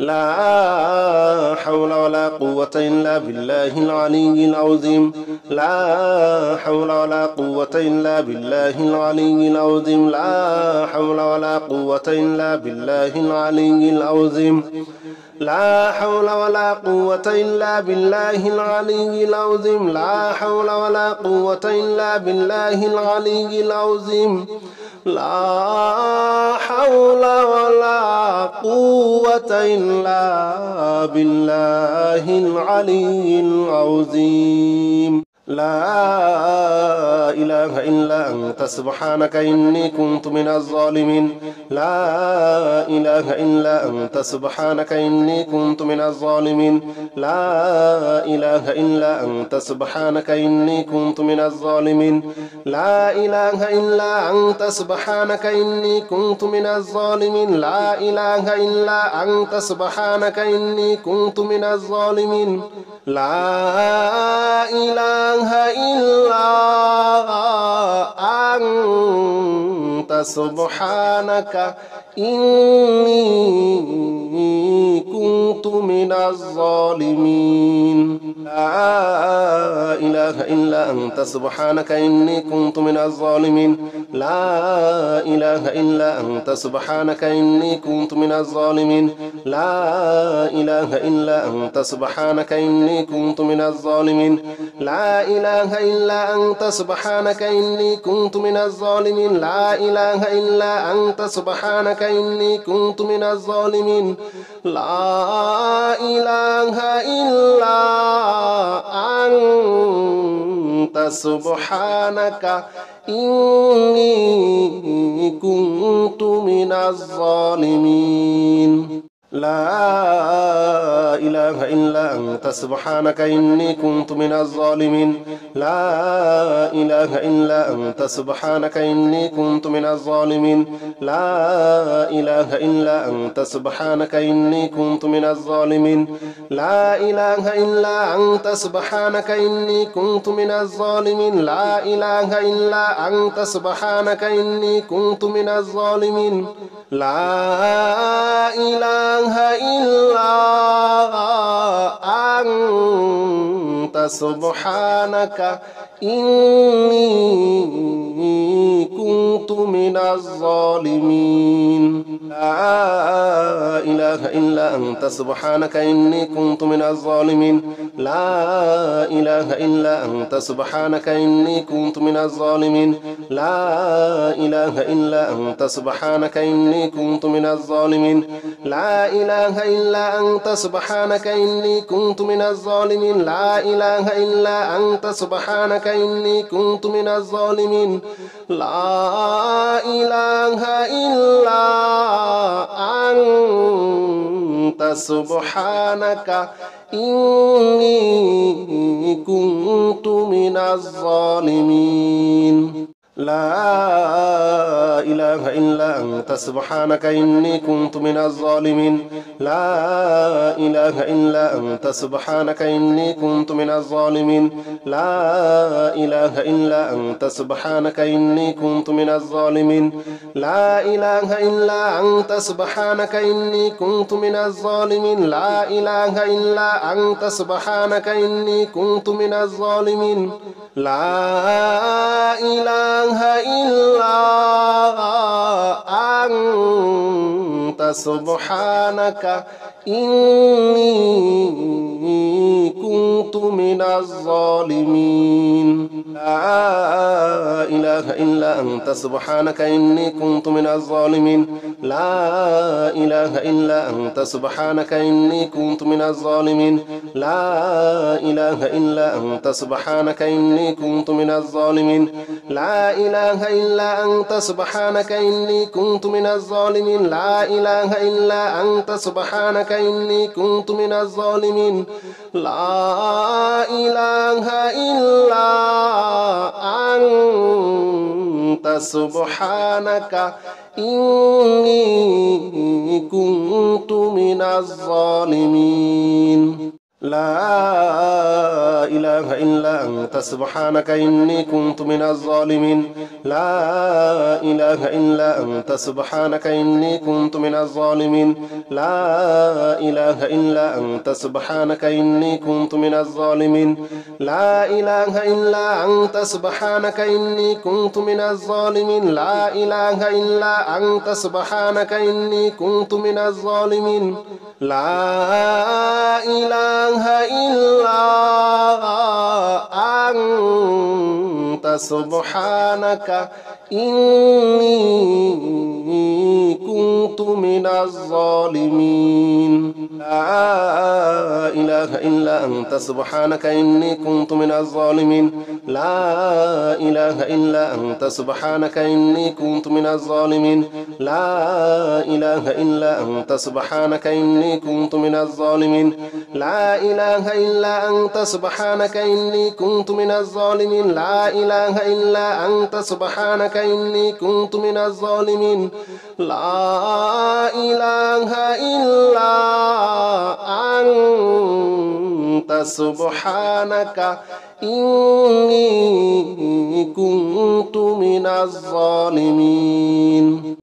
لا حول ولا قوة إلا بالله العلي العظيم لا حول ولا قوة إلا بالله العلي العظيم لا حول ولا قوة إلا بالله العلي العظيم لا حول ولا قوة إلا بالله العلي العظيم لا حول ولا قوة إلا بالله العلي العظيم لا حول ولا قوة إلا بالله العلي العظيم لا إله إلا أنت سبحانك إني كنت من الظالمين لا إله إلا أنت سبحانك إني كنت من الظالمين لا إله إلا أنت سبحانك إني كنت من الظالمين لا إله إلا أنت سبحانك إني كنت من الظالمين لا إله إلا أنت سبحانك إني كنت من الظالمين لا إله إلا أنت سبحانك إني كنت من الظالمين لا إله إلا أنت سبحانك إني كنت من الظالمين لا إله إلا أنت سبحانك إني كنت من الظالمين لا إله إلا أنت سبحانك إني كنت من الظالمين لا إله إلا أنت سبحانك إني كنت من الظالمين لا إله إلا أنت سبحانك إني كنت من الظالمين لا إله إلا أنت سبحانك إني كنت من الظالمين لا إله إلا أنت سبحانك إني كنت من الظالمين لا إله إلا أنت سبحانك إني كنت من الظالمين لا إله إلا أنت سبحانك إني كنت من الظالمين لا إله إلا أنت سبحانك إني كنت من الظالمين لا إله إلا أنت سبحانك إني كنت من الظالمين لا إله إلا أنت سبحانك إني كنت من الظالمين لا إله إلا أنت سبحانك إني كنت من الظالمين لا إله إلا أنت سبحانك إني كنت من الظالمين لا إله إلا أنت سبحانك إني كنت من الظالمين لا إله إلا أنت سبحانك إني كنت من الظالمين لا إله إلا أنت سبحانك إني كنت من الظالمين لا إله إلا أنت سبحانك إني كنت من الظالمين لا إله إلا أنت سبحانك إني كنت من الظالمين لا إله إلا أنت سبحانك إني كنت من الظالمين لا إله إلا أنت سبحانك إني كنت من الظالمين لا إله إلا أنت سبحانك إني كنت من الظالمين لا إله إلا أنت سبحانك إني كنت من الظالمين لا إله إلا أنت سبحانك إني كنت من الظالمين لا إله إلا أنت سبحانك إني كنت من الظالمين لا إله إلا أنت سبحانك إني كنت من الظالمين لا إله إلا أنت سبحانك إني كنت من الظالمين لا إله إلا أنت سبحانك إني كنت من الظالمين لا إله إلا أنت سبحانك إني كنت من الظالمين لا إله إلا أنت سبحانك إني كنت من الظالمين لا إله إلا أنت سبحانك إني كنت من الظالمين لا إله إلا أنت سبحانك إني كنت من الظالمين لا إله إلا أنت سبحانك إني كنت من الظالمين لا إله إلا أنت سبحانك إني كنت من الظالمين لا إله إلا أنت سبحانك إني كنت من الظالمين لا إله إلا أنت سبحانك إني كنت من الظالمين لا إله إلا أنت سبحانك إني كنت من الظالمين لا إله إلا أنت سبحانك إني كنت من الظالمين لا إله إلا أنت سبحانك إني كنت من الظالمين لا إله إلا أنت سبحانك إني كنت من الظالمين لا إله إلا أنت سبحانك إني كنت من الظالمين لا إله إلا أنت سبحانك إني كنت من الظالمين